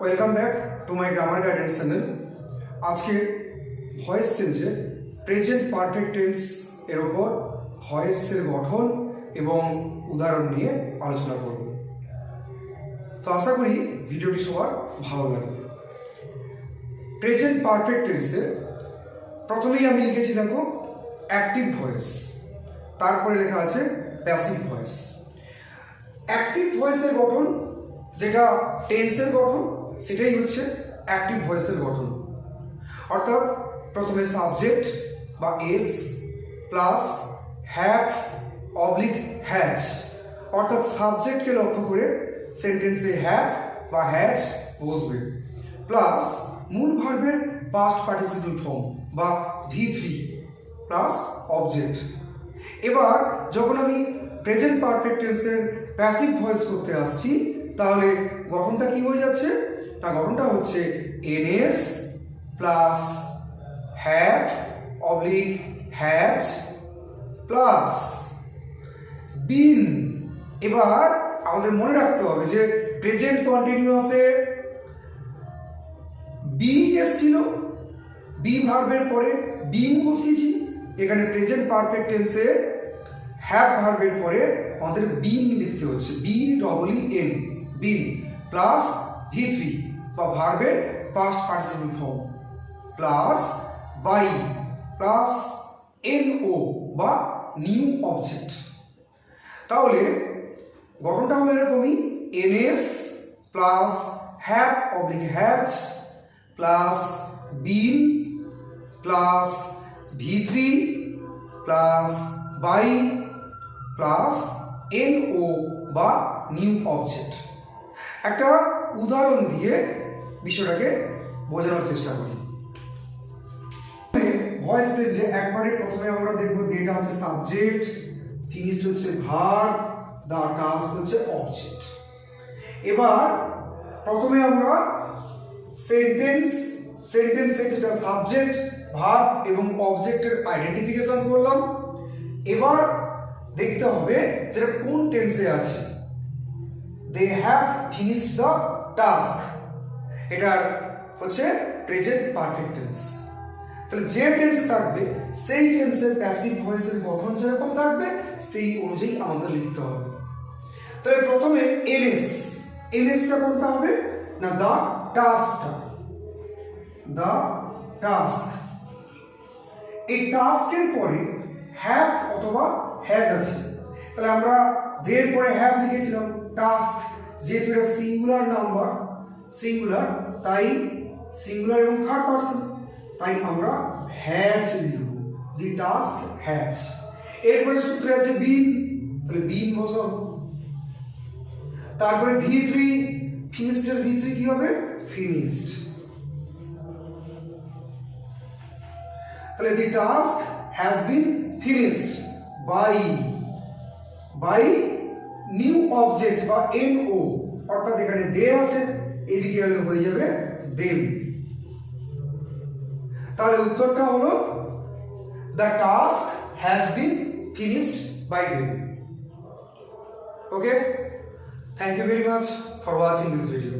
Welcome back to my grammar guidance channel. আজকে voice চেঞ্জে present perfect tense এর ওপর ভয়েসের গঠন এবং উদাহরণ নিয়ে আলোচনা করব। তো আশা করি ভিডিওটি সবার ভালো লাগবে। প্রেজেন্ট পারফেক্ট টেন্সে প্রথমেই আমি লিখেছি দেখো অ্যাক্টিভ ভয়েস, তারপরে লেখা আছে প্যাসিভ ভয়েস। অ্যাক্টিভ ভয়েসের গঠন যেটা টেন্সের গঠন সেটাই হচ্ছে অ্যাক্টিভ ভয়েসের গঠন। অর্থাৎ প্রথমে সাবজেক্ট বা S plus have oblique has, অর্থাৎ সাবজেক্টকে লক্ষ্য করে সেন্টেন্সে হ্যাভ বা হ্যাজ বসবে, প্লাস মূল ভার্বের পাস্ট পার্টিসিপল ফর্ম বা V3 প্লাস অবজেক্ট। এবার যখন আমি প্রেজেন্ট পারফেক্ট টেন্সের প্যাসিভ ভয়েস করতে আসছি তাহলে গঠনটা কি হয়ে যাচ্ছে না, গঠনটা হচ্ছে NS plus have oblique has plus বিন। এবার আমাদের মনে রাখতে হবে যে প্রেজেন্ট কন্টিনিউয়াসে বিং এসছিল, বি ভার্বের পরে বিং বসিয়েছি। এখানে প্রেজেন্ট পারফেক্ট টেন্সে হ্যাভ ভার্বের পরে আমাদের বিং লিখতে হচ্ছে, BEEN বিং প্লাস V3 বা ভার্বের past participle form plus by plus NO বা নিউ অবজেক্ট। তাহলে গঠনটা হলো এরকমই, NS plus have oblique has plus been plus V3 plus by plus NO বা নিউ অবজেক্ট। একটা উদাহরণ দিয়ে বিষয়টাকে বোঝানোর চেষ্টা করি। ভয়েস চেঞ্জে একবারে প্রথমে আমরা দেখব এটা হচ্ছে সাবজেক্ট, ফিনিশড হচ্ছে ভার্ব, দা টাস্ক হচ্ছে অবজেক্ট। এবার প্রথমে আমরা সেন্টেন্সে যেটা সাবজেক্ট ভার্ব এবং অবজেক্টের আইডেন্টিফিকেশন করলাম। এবার দেখতে হবে যেটা কোন টেন্সে আছে। They have finished the task, এটা হচ্ছে প্রেজেন্ট পারফেক্ট টেন্স। তাহলে যে টেন্স থাকবে সেই টেন্সের প্যাসিভ ভয়েসের গঠন যেরকম থাকবে সেই অনুযায়ী আমাদের লিখতে হবে। তাহলে প্রথমে এনএসটা কোনটা হবে না, দ্য টাস্কটা, দ্য টাস্ক। এই টাস্কের পরে হ্যাভ অথবা হ্যাজ আছে, তাহলে আমরা দের পরে হ্যাভ লিখেছিলাম। টাস্ক যেহেতু এটা সিঙ্গুলার নাম্বার, সিঙ্গুলার, তাই সিঙ্গুলার এবং থার্ড পারসন, তাই আমরা হ্যাজ লিখব, দি টাস্ক হ্যাজ। এরপরে সূত্রে আছে বিন, তাহলে বিন বসাবো। তারপরে V3, ফিনিশড V3 কি হবে, ফিনিশড। তাহলে the task has been finished by new object বা NO, অর্থাৎ এখানে দে আছে, এদিকে হলে হয়ে যাবে দেম। তাহলে উত্তরটা হলো the task has been finished by them. Okay, thank you very much for watching this video.